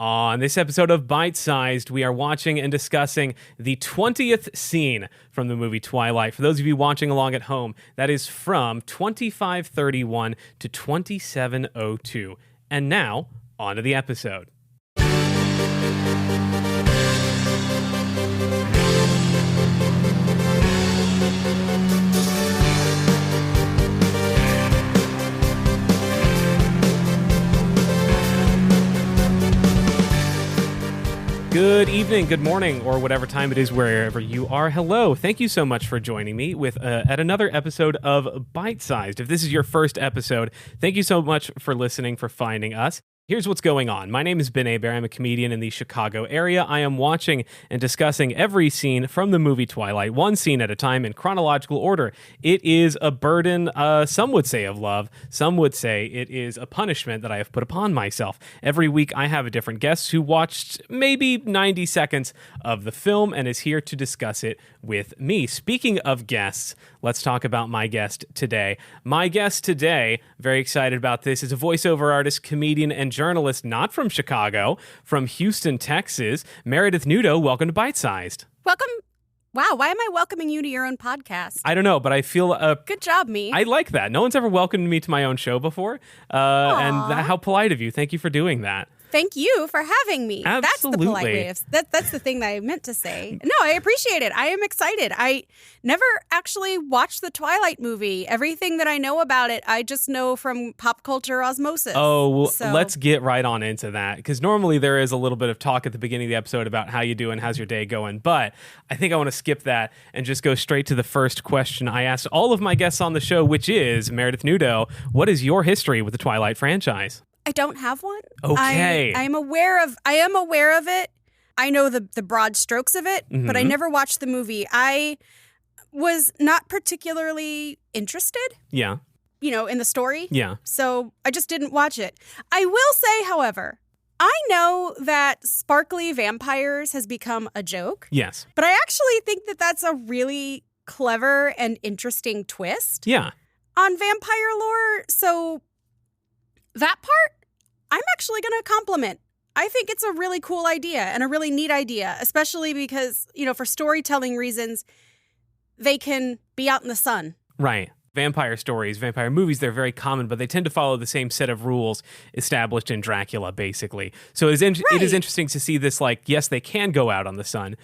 On this episode of Bite Sized, we are watching and discussing the 20th scene from the movie Twilight. For those of you watching along at home, that is from 2531 to 2702. And now, on to the episode. Good evening, good morning, or whatever time it is wherever you are. Hello. Thank you so much for joining me at another episode of Bite Sized. If this is your first episode, thank you so much for listening, for finding us. Here's what's going on. My name is Ben Aber. I'm a comedian in the Chicago area. I am watching and discussing every scene from the movie Twilight, one scene at a time in chronological order. It is a burden, some would say, of love. Some would say it is a punishment that I have put upon myself. Every week I have a different guest who watched maybe 90 seconds of the film and is here to discuss it with me. Speaking of guests, let's talk about my guest today. My guest today, very excited about this, is a voiceover artist, comedian, and journalist not from Chicago, from Houston, Texas. Meredith Nudo, welcome to Bite Sized. Welcome. Wow, why am I welcoming you to your own podcast? I don't know, but I feel... Good job, me. I like that. No one's ever welcomed me to my own show before, and how polite of you. Thank you for doing that. Thank you for having me. Absolutely. That's the polite way of... That's the thing that I meant to say. No, I appreciate it. I am excited. I never actually watched the Twilight movie. Everything that I know about it, I just know from pop culture osmosis. Oh, well, let's get right on into that, because normally there is a little bit of talk at the beginning of the episode about how you doing, how's your day going, but I think I want to skip that and just go straight to the first question I asked all of my guests on the show, which is, Meredith Nudo, what is your history with the Twilight franchise? I don't have one. Okay. I am aware of it. I know the broad strokes of it, but I never watched the movie. I was not particularly interested. Yeah. In the story. Yeah. So I just didn't watch it. I will say, however, I know that sparkly vampires has become a joke. Yes. But I actually think that that's a really clever and interesting twist. Yeah. On vampire lore. So that part, I'm actually going to compliment. I think it's a really cool idea and a really neat idea, especially because, for storytelling reasons, they can be out in the sun. Right. Vampire stories, vampire movies, they're very common, but they tend to follow the same set of rules established in Dracula, basically. So it is interesting to see this, yes, they can go out on the sun,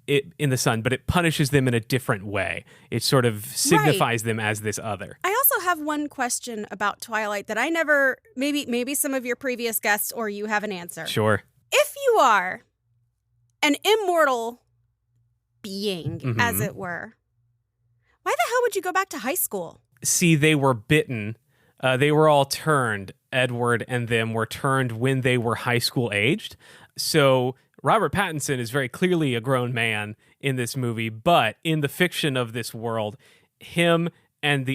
in the sun, but it punishes them in a different way. It sort of signifies them as this other. I also have one question about Twilight that I never, maybe some of your previous guests or you have an answer. Sure. If you are an immortal being, as it were, why the hell would you go back to high school? See, they were bitten. They were all turned. Edward and them were turned when they were high school aged. So Robert Pattinson is very clearly a grown man in this movie, but in the fiction of this world, him and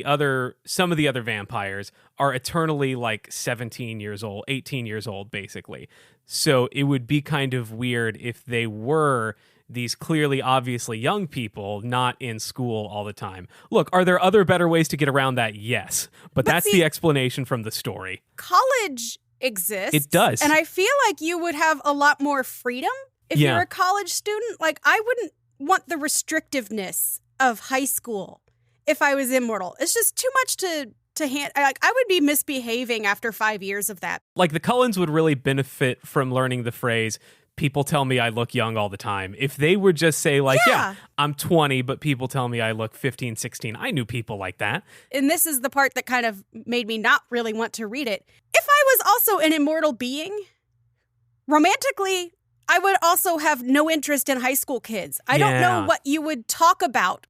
some of the other vampires are eternally 17 years old, 18 years old, basically. So it would be kind of weird if they were these clearly, obviously young people not in school all the time. Look, are there other better ways to get around that? Yes. But that's the explanation from the story. College exists. It does. And I feel like you would have a lot more freedom if you're a college student. I wouldn't want the restrictiveness of high school if I was immortal. It's just too much to hand. I would be misbehaving after 5 years of that. The Cullens would really benefit from learning the phrase, people tell me I look young all the time. If they would just say, I'm 20, but people tell me I look 15, 16. I knew people like that. And this is the part that kind of made me not really want to read it. If I was also an immortal being, romantically, I would also have no interest in high school kids. I don't know what you would talk about.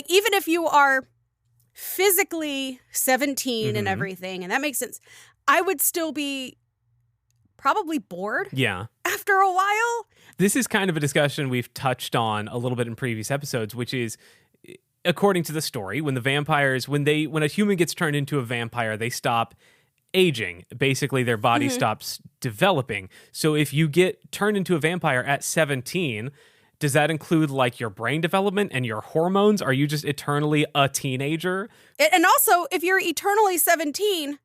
Even if you are physically 17 and everything, and that makes sense, I would still be probably bored. Yeah. After a while. This is kind of a discussion we've touched on a little bit in previous episodes, which is, according to the story, when a human gets turned into a vampire, they stop aging. Basically, their body stops developing. So if you get turned into a vampire at 17, does that include your brain development and your hormones? Are you just eternally a teenager? And also, if you're eternally 17,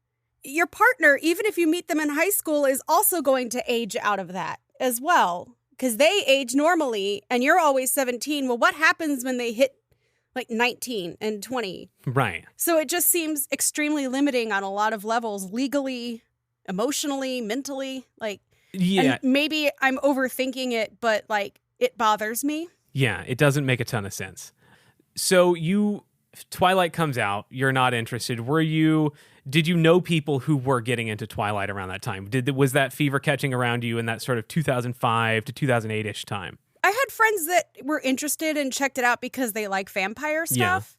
your partner, even if you meet them in high school, is also going to age out of that. as well, because they age normally and you're always 17. Well, what happens when they hit like 19 and 20? Right. So it just seems extremely limiting on a lot of levels, legally, emotionally, mentally. Like, yeah. And maybe I'm overthinking it, but like it bothers me. Yeah, it doesn't make a ton of sense. So Twilight comes out, you're not interested. Did you know people who were getting into Twilight around that time? Was that fever catching around you in that sort of 2005 to 2008-ish time? I had friends that were interested and checked it out because they like vampire stuff,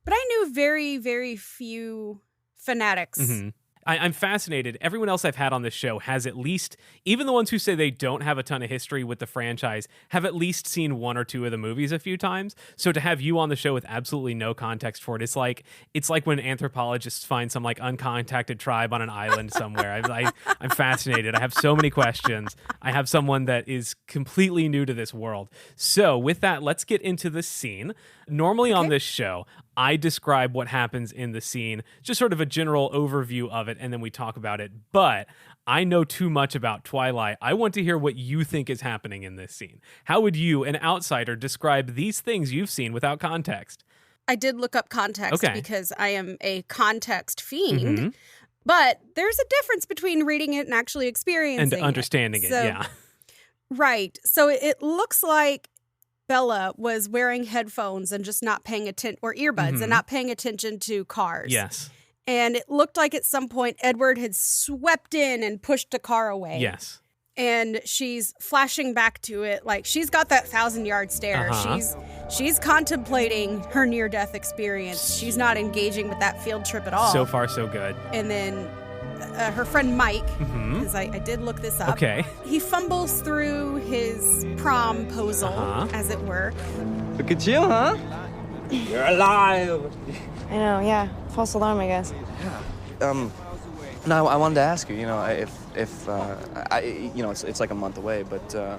but I knew very, very few fanatics. Mm-hmm. I'm fascinated. Everyone else I've had on this show has at least, even the ones who say they don't have a ton of history with the franchise, have at least seen one or two of the movies a few times. So to have you on the show with absolutely no context for it, it's like when anthropologists find some like uncontacted tribe on an island somewhere. I'm fascinated. I have so many questions. I have someone that is completely new to this world. So with that, let's get into the scene. Normally on this show, I describe what happens in the scene, just sort of a general overview of it, and then we talk about it. But I know too much about Twilight. I want to hear what you think is happening in this scene. How would you, an outsider, describe these things you've seen without context? I did look up context because I am a context fiend. Mm-hmm. But there's a difference between reading it and actually experiencing and understanding it. Yeah. Right. So it looks like Bella was wearing headphones and just not paying attention, or earbuds, and not paying attention to cars. Yes. And it looked like at some point Edward had swept in and pushed the car away. Yes. And she's flashing back to it like she's got that 1,000-yard stare. She's contemplating her near-death experience. She's not engaging with that field trip at all. So far, so good. And then her friend Mike, because I did look this up. Okay. He fumbles through his promposal, as it were. Look at you, huh? You're alive. I know, yeah. False alarm, I guess. Yeah. No, I wanted to ask you, if it's like a month away, but do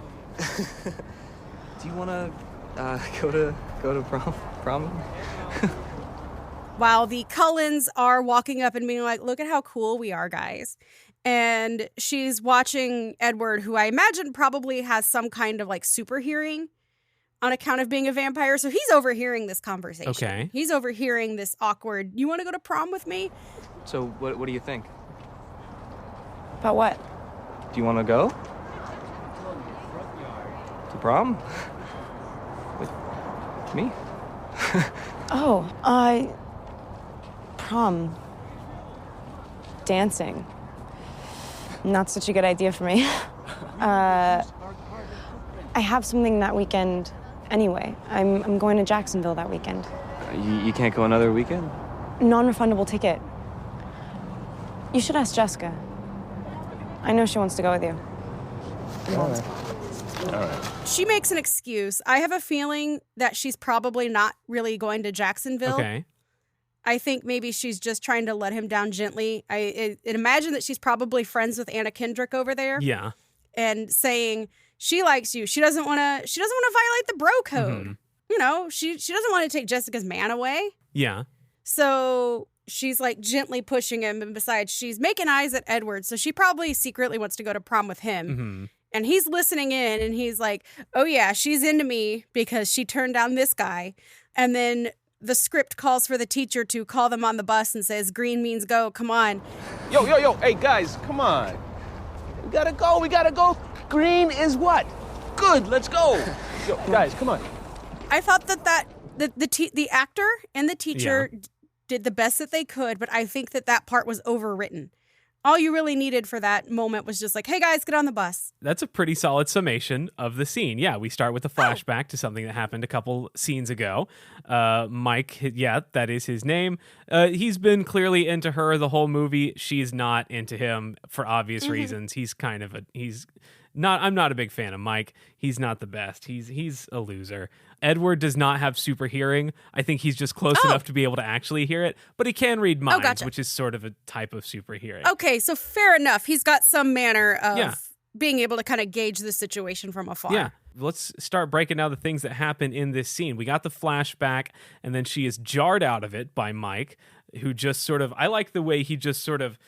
you want to go to prom? While the Cullens are walking up and being like, look at how cool we are, guys. And she's watching Edward, who I imagine probably has some kind of like super hearing on account of being a vampire. So he's overhearing this conversation. Okay. He's overhearing this awkward, you want to go to prom with me? So what do you think? About what? Do you want to go? To prom? With me? Prom. Dancing. Not such a good idea for me. I have something that weekend anyway. I'm going to Jacksonville that weekend. You can't go another weekend? Non-refundable ticket. You should ask Jessica. I know she wants to go with you. All right. She makes an excuse. I have a feeling that she's probably not really going to Jacksonville. Okay. I think maybe she's just trying to let him down gently. I imagine that she's probably friends with Anna Kendrick over there. Yeah. And saying she likes you. She doesn't want to violate the bro code. She doesn't want to take Jessica's man away. Yeah. So she's like gently pushing him, and besides, she's making eyes at Edward. So she probably secretly wants to go to prom with him. And he's listening in, and he's like, oh yeah, she's into me because she turned down this guy. And then the script calls for the teacher to call them on the bus and says, green means go, come on. Yo, hey guys, come on. We gotta go. Green is what? Good, let's go. Yo, guys, come on. I thought that the actor and the teacher did the best that they could, but I think that part was overwritten. All you really needed for that moment was just like, hey guys, get on the bus. That's a pretty solid summation of the scene. Yeah, we start with a flashback to something that happened a couple scenes ago. Mike, that is his name. He's been clearly into her the whole movie. She's not into him for obvious reasons. I'm not a big fan of Mike. He's not the best. He's a loser. Edward does not have super hearing. I think he's just close enough to be able to actually hear it, but he can read minds, which is sort of a type of super hearing. Okay, so fair enough. He's got some manner of being able to kind of gauge the situation from afar. Yeah. Let's start breaking down the things that happen in this scene. We got the flashback, and then she is jarred out of it by Mike, who just sort of, I like the way he just sort of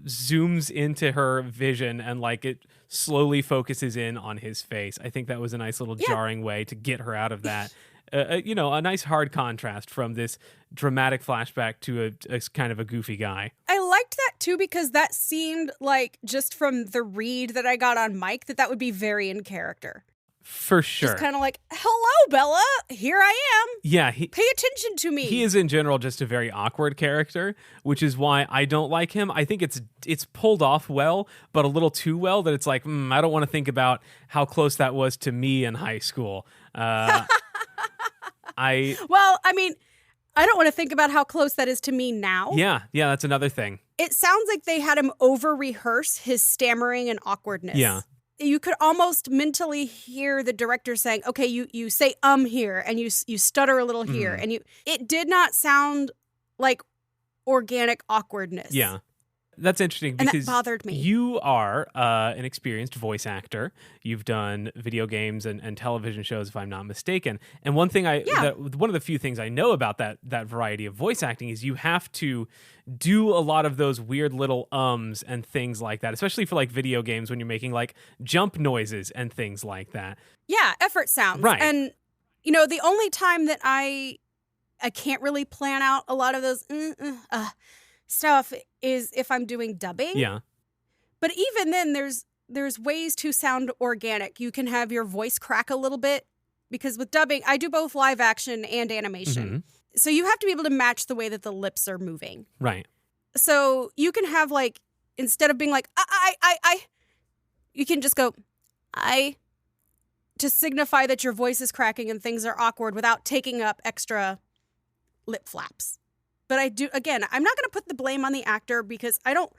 zooms into her vision and like it slowly focuses in on his face. I think that was a nice little jarring way to get her out of that. A nice hard contrast from this dramatic flashback to a kind of a goofy guy. I liked that too because that seemed like, just from the read that I got on Mike, that would be very in character. For sure. Just kind of like, hello, Bella, here I am. Yeah. Pay attention to me. He is in general just a very awkward character, which is why I don't like him. I think it's pulled off well, but a little too well that it's like, I don't want to think about how close that was to me in high school. I don't want to think about how close that is to me now. Yeah, that's another thing. It sounds like they had him over-rehearse his stammering and awkwardness. Yeah. You could almost mentally hear the director saying, okay, you say here, and you stutter a little here, and it did not sound like organic awkwardness. Yeah. That's interesting because and that bothered me. You are an experienced voice actor. You've done video games and television shows, if I'm not mistaken. And one thing one of the few things I know about that variety of voice acting is you have to do a lot of those weird little ums and things like that, especially for like video games when you're making like jump noises and things like that. Yeah, effort sounds. Right. And the only time that I can't really plan out a lot of those stuff is if I'm doing dubbing. Yeah. But even then there's ways to sound organic. You can have your voice crack a little bit because with dubbing, I do both live action and animation. Mm-hmm. So you have to be able to match the way that the lips are moving. Right. So you can have like, instead of being like, I, you can just go, to signify that your voice is cracking and things are awkward without taking up extra lip flaps. But I'm not going to put the blame on the actor because I don't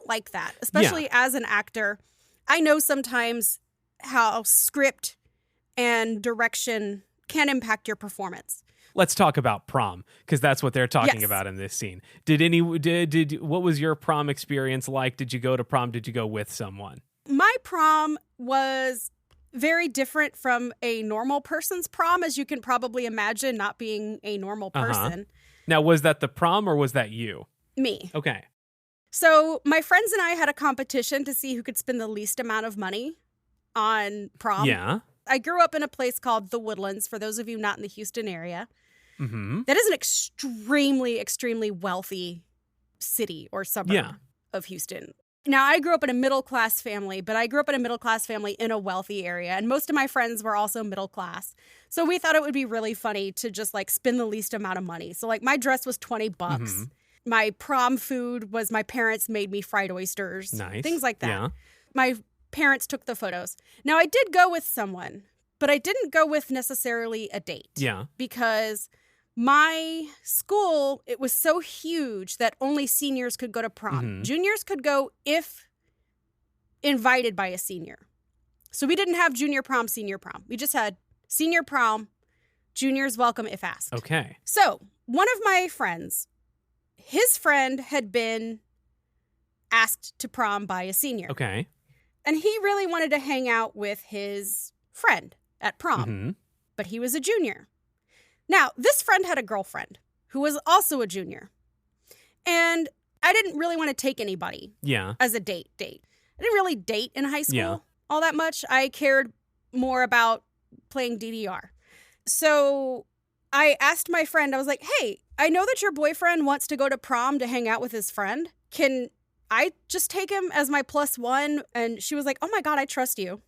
like that, especially as an actor. I know sometimes how script and direction can impact your performance. Let's talk about prom because that's what they're talking about in this scene. What was your prom experience like? Did you go to prom? Did you go with someone? My prom was very different from a normal person's prom, as you can probably imagine, not being a normal person. Now, was that the prom or was that you? Me. Okay. So my friends and I had a competition to see who could spend the least amount of money on prom. Yeah. I grew up in a place called The Woodlands, for those of you not in the Houston area. Mm-hmm. That is an extremely, extremely wealthy city or suburb of Houston. Now, I grew up in a middle-class family, but I grew up in a middle-class family in a wealthy area, and most of my friends were also middle-class. So we thought it would be really funny to just, like, spend the least amount of money. So, like, my dress was $20. Mm-hmm. My prom food was my parents made me fried oysters. Nice. Things like that. Yeah. My parents took the photos. Now, I did go with someone, but I didn't go with necessarily a date. Yeah. Because my school, it was so huge that only seniors could go to prom. Mm-hmm. Juniors could go if invited by a senior. So we didn't have junior prom, senior prom. We just had senior prom, juniors welcome if asked. Okay. So one of my friends, his friend had been asked to prom by a senior. Okay. And he really wanted to hang out with his friend at prom, mm-hmm. but he was a junior. Now, this friend had a girlfriend who was also a junior. And I didn't really want to take anybody as a date. I didn't really date in high school all that much. I cared more about playing DDR. So I asked my friend, I was like, hey, I know that your boyfriend wants to go to prom to hang out with his friend. Can I just take him as my +1? And she was like, oh my God, I trust you.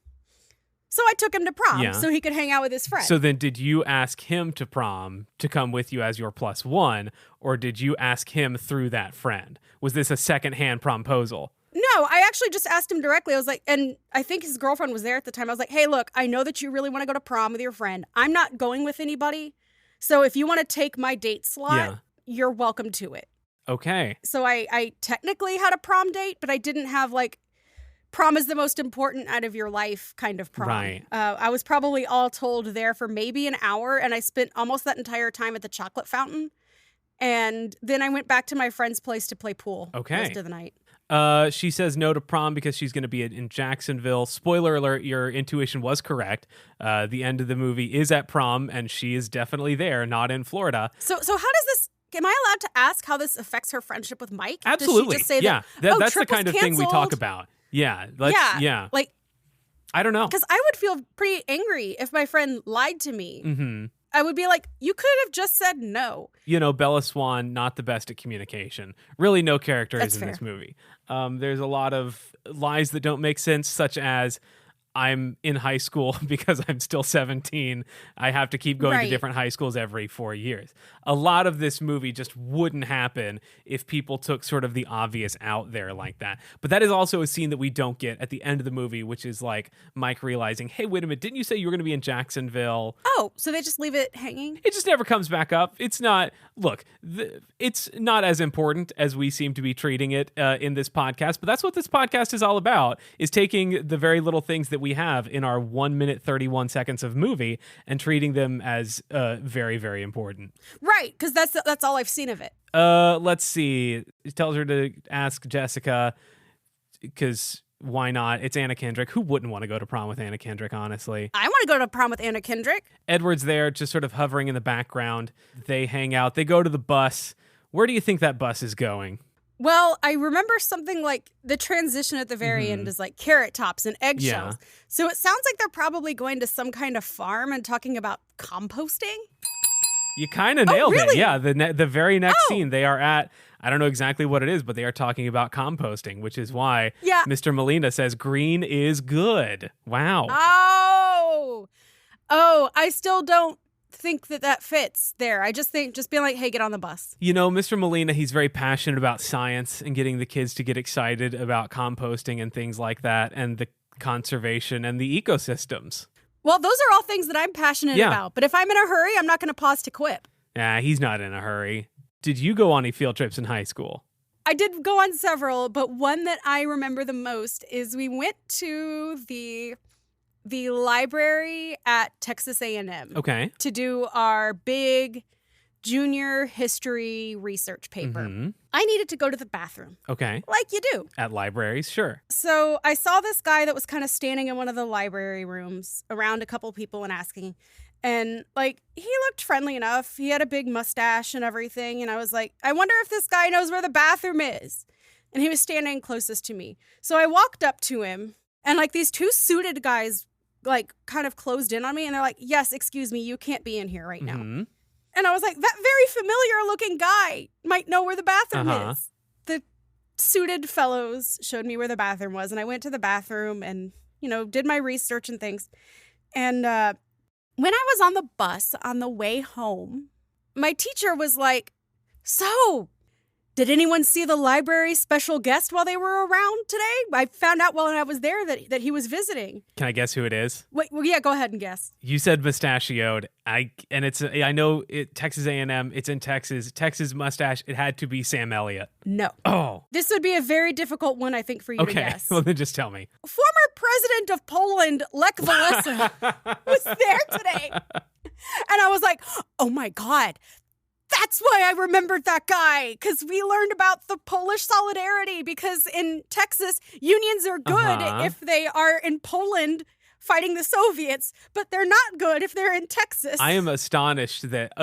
So I took him to prom so he could hang out with his friend. So then did you ask him to prom to come with you as your +1, or did you ask him through that friend? Was this a secondhand promposal? No, I actually just asked him directly. I was like, and I think his girlfriend was there at the time. I was like, hey, look, I know that you really want to go to prom with your friend. I'm not going with anybody. So if you want to take my date slot, you're welcome to it. Okay. So I technically had a prom date, but I didn't have like prom is the most important out of your life kind of prom. Right. I was probably all told there for maybe an hour, and I spent almost that entire time at the chocolate fountain. And then I went back to my friend's place to play pool the rest of the night. She says no to prom because she's going to be in Jacksonville. Spoiler alert, your intuition was correct. The end of the movie is at prom, and she is definitely there, not in Florida. So how does this... Am I allowed to ask how this affects her friendship with Mike? Absolutely. Does she just say that's the kind of thing we talk about. Yeah. Yeah. Like, I don't know. because I would feel pretty angry if my friend lied to me. Mm-hmm. I would be like, you could have just said no. Bella Swan, not the best at communication. Really no character That's is in this fair. movie. There's a lot of lies that don't make sense, such as I'm in high school because I'm still 17. I have to keep going to Right. different high schools every 4 years. A lot of this movie just wouldn't happen if people took sort of the obvious out there like that. But that is also a scene that we don't get at the end of the movie, which is like Mike realizing, hey, wait a minute, didn't you say you were going to be in Jacksonville? Oh, so they just leave it hanging? It just never comes back up. It's not, look, it's not as important as we seem to be treating it in this podcast, but that's what this podcast is all about, is taking the very little things that we have in our 1 minute, 31 seconds of movie and treating them as very, very important. Right, because that's all I've seen of it. Let's see. It tells her to ask Jessica, because why not? It's Anna Kendrick. Who wouldn't want to go to prom with Anna Kendrick, honestly? I want to go to prom with Anna Kendrick. Edward's there, just sort of hovering in the background. They hang out. They go to the bus. Where do you think that bus is going? Well, I remember something like the transition at the very end is like carrot tops and eggshells. Yeah. So it sounds like they're probably going to some kind of farm and talking about composting. You kind of nailed it. really? Yeah, the very next scene, they are at, I don't know exactly what it is, but they are talking about composting, which is why Yeah. Mr. Molina says green is good. Wow. Oh, I still don't think that fits there. I just think just being like, hey, get on the bus. Mr. Molina, he's very passionate about science and getting the kids to get excited about composting and things like that, and the conservation and the ecosystems. Well, those are all things that I'm passionate Yeah. about. But if I'm in a hurry, I'm not going to pause to quip. Nah, he's not in a hurry. Did you go on any field trips in high school? I did go on several, but one that I remember the most is we went to the library at Texas A&M Okay. to do our big junior history research paper. Mhm. I needed to go to the bathroom, Okay. like you do. At libraries, sure. So I saw this guy that was kind of standing in one of the library rooms around a couple people and asking. And like, he looked friendly enough. He had a big mustache and everything. And I was like, I wonder if this guy knows where the bathroom is. And he was standing closest to me. So I walked up to him, and like these two suited guys like kind of closed in on me. And they're like, yes, excuse me, you can't be in here right now. Mhm. And I was like, that very familiar looking guy might know where the bathroom is. The suited fellows showed me where the bathroom was. And I went to the bathroom and, did my research and things. And when I was on the bus on the way home, my teacher was like, so, did anyone see the library special guest while they were around today? I found out while I was there that he was visiting. Can I guess who it is? Wait, well, yeah, go ahead and guess. You said mustachioed. I know it. Texas A&M. It's in Texas. Texas mustache. It had to be Sam Elliott. No. Oh. This would be a very difficult one, I think, for you to Okay. guess. Well, then just tell me. Former president of Poland, Lech Walesa, was there today. And I was like, oh my God, that's why I remembered that guy. Because we learned about the Polish solidarity. Because in Texas, unions are good if they are in Poland fighting the Soviets, but they're not good if they're in Texas. I am astonished that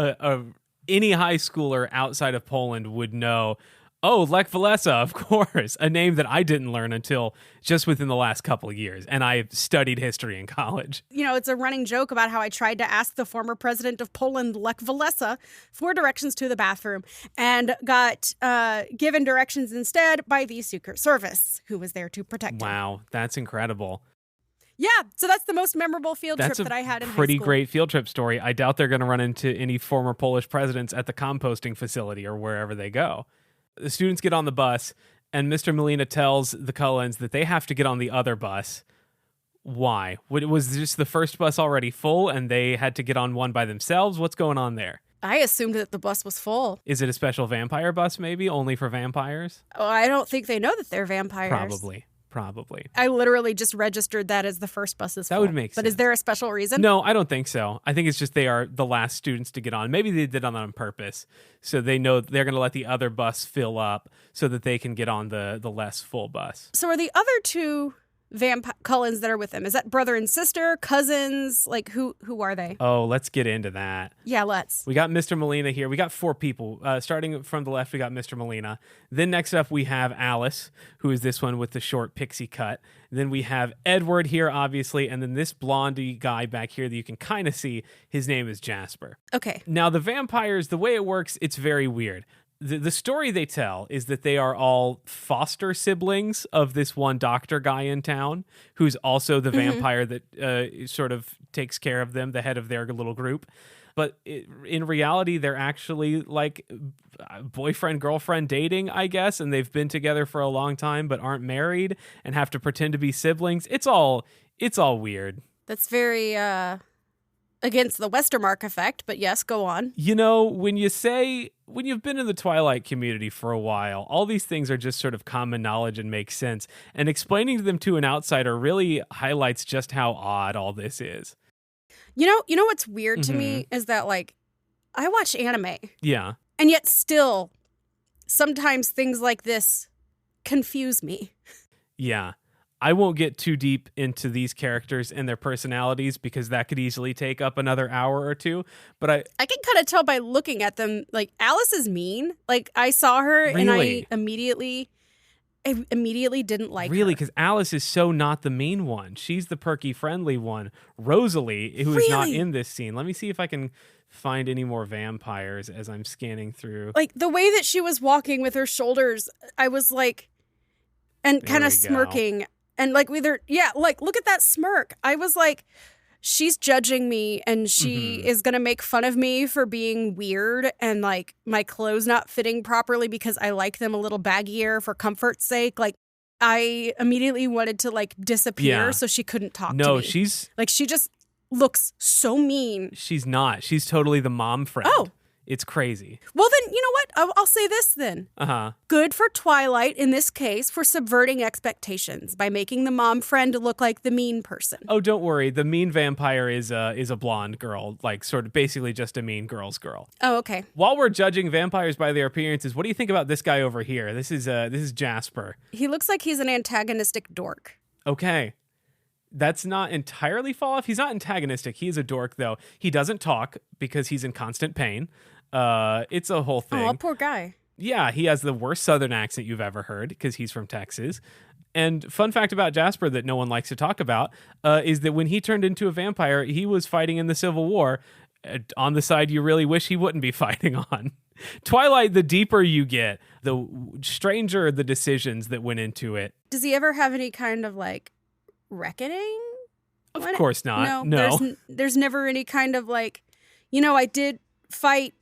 any high schooler outside of Poland would know, oh, Lech Walesa, of course, a name that I didn't learn until just within the last couple of years. And I studied history in college. It's a running joke about how I tried to ask the former president of Poland, Lech Walesa, for directions to the bathroom and got given directions instead by the Secret Service, who was there to protect him. Wow, that's incredible. Yeah, so that's the most memorable field trip that I had in high school. Pretty great field trip story. I doubt they're going to run into any former Polish presidents at the composting facility or wherever they go. The students get on the bus, and Mr. Molina tells the Cullens that they have to get on the other bus. Why? Was just the first bus already full, and they had to get on one by themselves? What's going on there? I assumed that the bus was full. Is it a special vampire bus, maybe? Only for vampires? Oh, I don't think they know that they're vampires. Probably. I literally just registered that as the first bus is full. That would make sense. But is there a special reason? No, I don't think so. I think it's just they are the last students to get on. Maybe they did that on purpose. So they know they're going to let the other bus fill up so that they can get on the less full bus. So are the other two Cullens that are with him? Is that brother and sister, cousins? Like, who are they? Oh, let's get into that. Yeah, let's. We got Mr. Molina here. We got 4 people. Starting from the left, we got Mr. Molina. Then next up, we have Alice, who is this one with the short pixie cut. Then we have Edward here, obviously. And then this blondie guy back here that you can kind of see, his name is Jasper. Okay. Now, the vampires, the way it works, it's very weird. The story they tell is that they are all foster siblings of this one doctor guy in town who's also the vampire that sort of takes care of them, the head of their little group. But in reality, they're actually like boyfriend, girlfriend dating, I guess, and they've been together for a long time but aren't married and have to pretend to be siblings. It's all weird. That's very against the Westermark effect, but yes, go on. You know, when you've been in the Twilight community for a while, all these things are just sort of common knowledge and make sense. And explaining them to an outsider really highlights just how odd all this is. You know what's weird to me is that, like, I watch anime. Yeah. And yet still, sometimes things like this confuse me. Yeah. I won't get too deep into these characters and their personalities because that could easily take up another hour or two. But I can kind of tell by looking at them, like, Alice is mean. Like, I saw her and I immediately didn't like her. Really? Because Alice is so not the mean one. She's the perky, friendly one. Rosalie, who is not in this scene. Let me see if I can find any more vampires as I'm scanning through. Like, the way that she was walking with her shoulders, I was like, and kind of smirking. And like, look at that smirk. I was like, she's judging me and she is going to make fun of me for being weird and like my clothes not fitting properly because I like them a little baggier for comfort's sake. Like, I immediately wanted to like disappear so she couldn't talk to me. No, she's like, she just looks so mean. She's not. She's totally the mom friend. Oh. It's crazy. Well, then, you know what? I'll say this then. Good for Twilight, in this case, for subverting expectations by making the mom friend look like the mean person. Oh, don't worry. The mean vampire is a blonde girl, like sort of basically just a mean girl's girl. Oh, okay. While we're judging vampires by their appearances, what do you think about this guy over here? This is Jasper. He looks like he's an antagonistic dork. Okay. That's not entirely fall off. He's not antagonistic. He is a dork, though. He doesn't talk because he's in constant pain. It's a whole thing. Oh, poor guy. Yeah, he has the worst Southern accent you've ever heard because he's from Texas. And fun fact about Jasper that no one likes to talk about is that when he turned into a vampire, he was fighting in the Civil War on the side you really wish he wouldn't be fighting on. Twilight, the deeper you get, the stranger the decisions that went into it. Does he ever have any kind of like reckoning? Of course not. No. There's never any kind of like, I did fight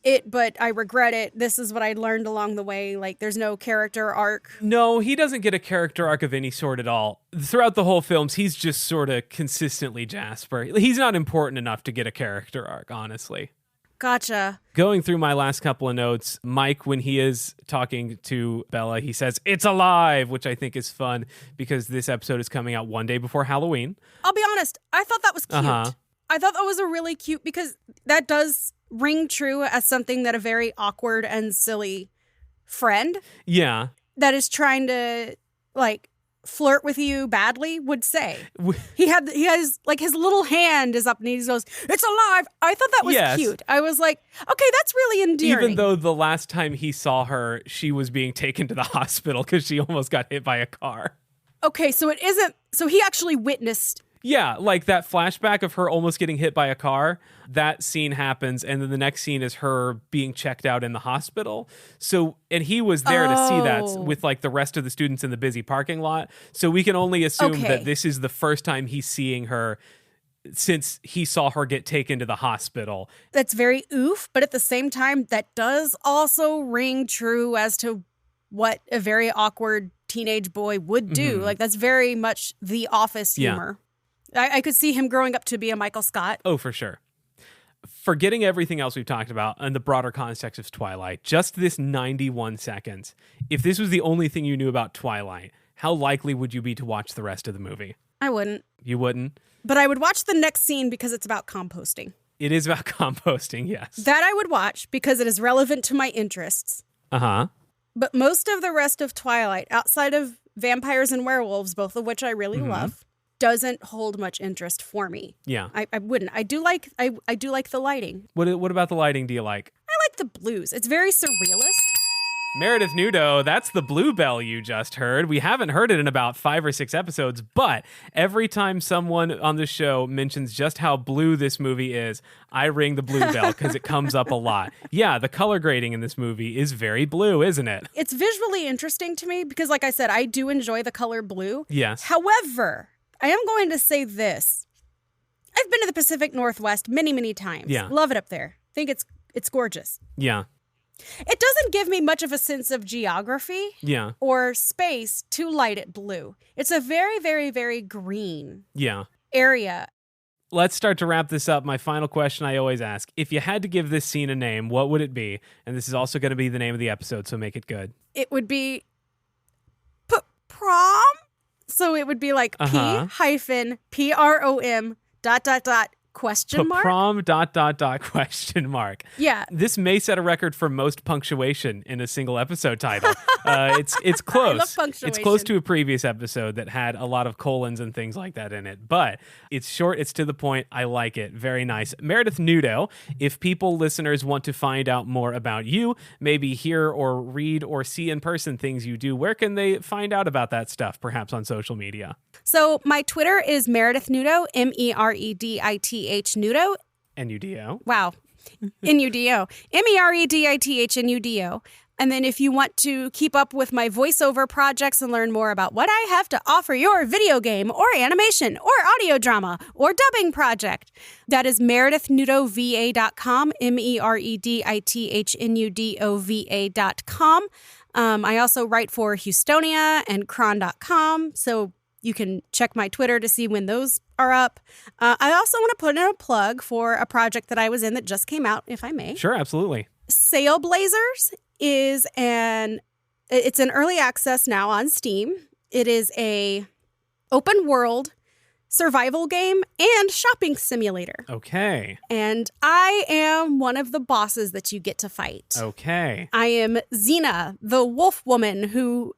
it, but I regret it. This is what I learned along the way. Like, there's no character arc. No, he doesn't get a character arc of any sort at all. Throughout the whole films, he's just sort of consistently Jasper. He's not important enough to get a character arc, honestly. Gotcha. Going through my last couple of notes, Mike, when he is talking to Bella, he says, "It's alive," which I think is fun because this episode is coming out one day before Halloween. I'll be honest, I thought that was cute. I thought that was a really cute, because that does ring true as something that a very awkward and silly friend that is trying to like flirt with you badly would say. He has like his little hand is up and he goes, "It's alive." I thought that was cute. I was like, okay, that's really endearing. Even though the last time he saw her, she was being taken to the hospital because she almost got hit by a car. Okay, so he actually witnessed. Yeah, like that flashback of her almost getting hit by a car, that scene happens, and then the next scene is her being checked out in the hospital. So, and he was there to see that with like the rest of the students in the busy parking lot. So we can only assume that this is the first time he's seeing her since he saw her get taken to the hospital. That's very oof, but at the same time, that does also ring true as to what a very awkward teenage boy would do. Like, that's very much The Office humor. I could see him growing up to be a Michael Scott. Oh, for sure. Forgetting everything else we've talked about and the broader context of Twilight, just this 91 seconds, if this was the only thing you knew about Twilight, how likely would you be to watch the rest of the movie? I wouldn't. You wouldn't? But I would watch the next scene because it's about composting. It is about composting, yes. That I would watch because it is relevant to my interests. Uh-huh. But most of the rest of Twilight, outside of vampires and werewolves, both of which I really love, doesn't hold much interest for me. Yeah. I wouldn't. I do like the lighting. What about the lighting do you like? I like the blues. It's very surrealist. Meredith Nudo, that's the bluebell you just heard. We haven't heard it in about 5 or 6 episodes, but every time someone on the show mentions just how blue this movie is, I ring the bluebell because it comes up a lot. Yeah, the color grading in this movie is very blue, isn't it? It's visually interesting to me because, like I said, I do enjoy the color blue. Yes. However, I am going to say this. I've been to the Pacific Northwest many, many times. Yeah. Love it up there. Think it's gorgeous. Yeah. It doesn't give me much of a sense of geography or space to light it blue. It's a very, very, very green area. Let's start to wrap this up. My final question I always ask. If you had to give this scene a name, what would it be? And this is also going to be the name of the episode, so make it good. It would be P-Prom. So it would be like P-Prom ... question mark? Prom ... question mark. Yeah. This may set a record for most punctuation in a single episode title. It's close. I love punctuation. It's close to a previous episode that had a lot of colons and things like that in it. But it's short, it's to the point. I like it. Very nice. Meredith Nudo, if listeners want to find out more about you, maybe hear or read or see in person things you do, where can they find out about that stuff? Perhaps on social media. So my Twitter is Meredith Nudo, MEREDITH Nudo. N-U-D-O. Wow. N-U-D-O. MEREDITH Nudo. And then if you want to keep up with my voiceover projects and learn more about what I have to offer your video game or animation or audio drama or dubbing project, that is meredithnudova.com, MEREDITHNUDOVA.com. I also write for Houstonia and Cron.com, so you can check my Twitter to see when those are up. I also want to put in a plug for a project that I was in that just came out, if I may. Sure, absolutely. Sailblazers is it's an early access now on Steam. It is a open world survival game and shopping simulator. Okay. And I am one of the bosses that you get to fight. Okay. I am Xena, the wolf woman who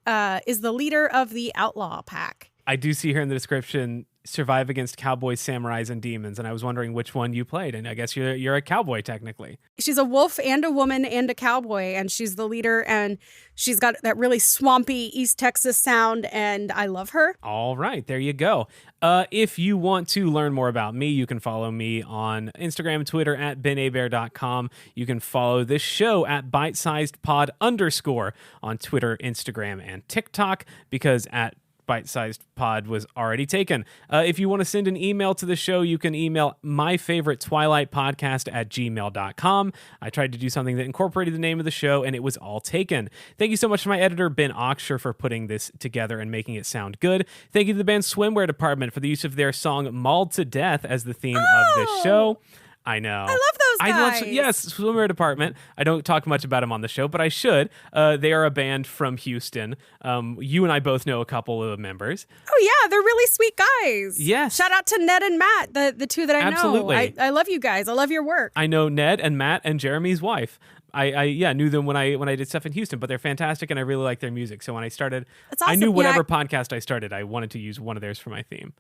is the leader of the outlaw pack. I do see here in the description, survive against cowboys, samurais, and demons. And I was wondering which one you played. And I guess you're a cowboy, technically. She's a wolf and a woman and a cowboy. And she's the leader. And she's got that really swampy East Texas sound. And I love her. All right. There you go. If you want to learn more about me, you can follow me on Instagram and Twitter at benabear.com. You can follow this show at bitesizedpod_ on Twitter, Instagram, and TikTok, because at Bite-Sized Pod was already taken. If you want to send an email to the show, you can email myfavoritetwilightpodcast@gmail.com. I tried to do something that incorporated the name of the show, and it was all taken. Thank you so much to my editor, Ben Oxshire, for putting this together and making it sound good. Thank you to the band's Swimwear department for the use of their song Mauled to Death as the theme of this show. I know. I love those guys. Yes, Swimwear Department. I don't talk much about them on the show, but I should. They are a band from Houston. You and I both know a couple of members. Oh, yeah. They're really sweet guys. Yes. Shout out to Ned and Matt, the two that I know. Absolutely. I love you guys. I love your work. I know Ned and Matt and Jeremy's wife. I knew them when I did stuff in Houston, but they're fantastic and I really like their music. So when I started, That's awesome. I knew whatever podcast I started, I wanted to use one of theirs for my theme.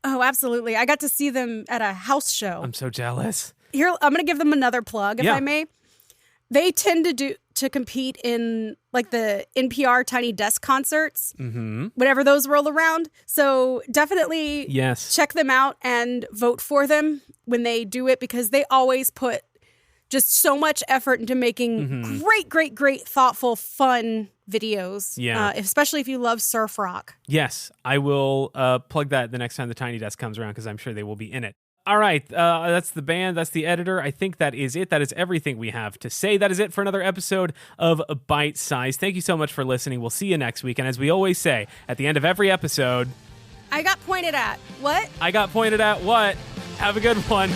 Oh, absolutely. I got to see them at a house show. I'm so jealous. Here, I'm going to give them another plug, if I may. They tend to compete in like the NPR Tiny Desk concerts, whenever those roll around. So definitely check them out and vote for them when they do it, because they always put just so much effort into making great, thoughtful, fun videos. Yeah. Especially if you love surf rock. Yes, I will plug that the next time the Tiny Desk comes around, because I'm sure they will be in it. All right, that's the band, that's the editor. I think that is it. That is everything we have to say. That is it for another episode of Bite Size. Thank you so much for listening. We'll see you next week. And as we always say, at the end of every episode... I got pointed at. What? I got pointed at what? Have a good one.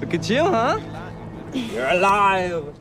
Look at you, huh? You're alive.